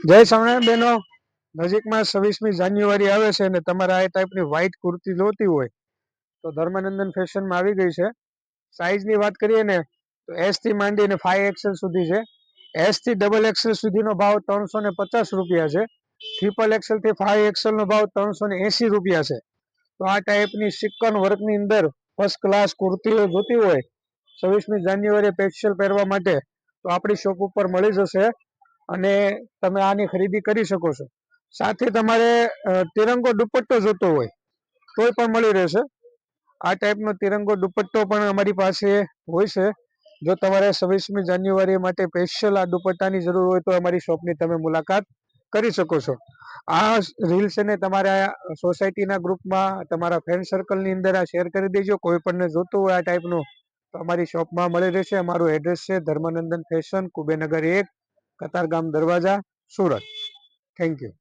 જય સ્વામિનારાયણ બહેનો, નજીકમાં 26મી જાન્યુઆરી આવે છે અને તમારે આ ટાઈપની વ્હાઇટ કુર્તી જોતી હોય તો ધર્મનંદન ફેશનમાં આવી ગઈ છે. સાઇઝની વાત કરીએ ને તો એસ થી માંડીને 5XL સુધી છે. એસ થી XXL સુધીનો ભાવ 350 રૂપિયા છે. XXL થી 5XL નો ભાવ 380 રૂપિયા છે. તો આ ટાઈપની સિક્વન વર્કની અંદર ફર્સ્ટ ક્લાસ કુર્તીઓ જોતી હોય 26મી જાન્યુઆરી સ્પેશિયલ પહેરવા માટે તો આપણી શોપ ઉપર મળી જશે અને તમે આની ખરીદી કરી શકો છો. સાથે તમારે તિરંગો દુપટ્ટો જોતો હોય તોય પણ મળી રહેશે. આ ટાઈપનો તિરંગો દુપટ્ટો પણ અમારી પાસે હોય છે. જો તમારે 26મી જાન્યુઆરી માટે સ્પેશિયલ આ દુપટ્ટાની જરૂર હોય તો અમારી શોપની તમે મુલાકાત કરી શકો છો. આ રીલ્સ ને તમારા સોસાયટીના ગ્રુપમાં તમારા ફ્રેન્ડ સર્કલની અંદર આ શેર કરી દેજો. કોઈ પણને જોતું હોય આ ટાઈપનું તો અમારી શોપમાં મળી રહેશે. અમારું એડ્રેસ છે ધર્મનંદન ફેશન, કુબેરનગર 1, કતારગામ દરવાજા, સુરત. Thank you.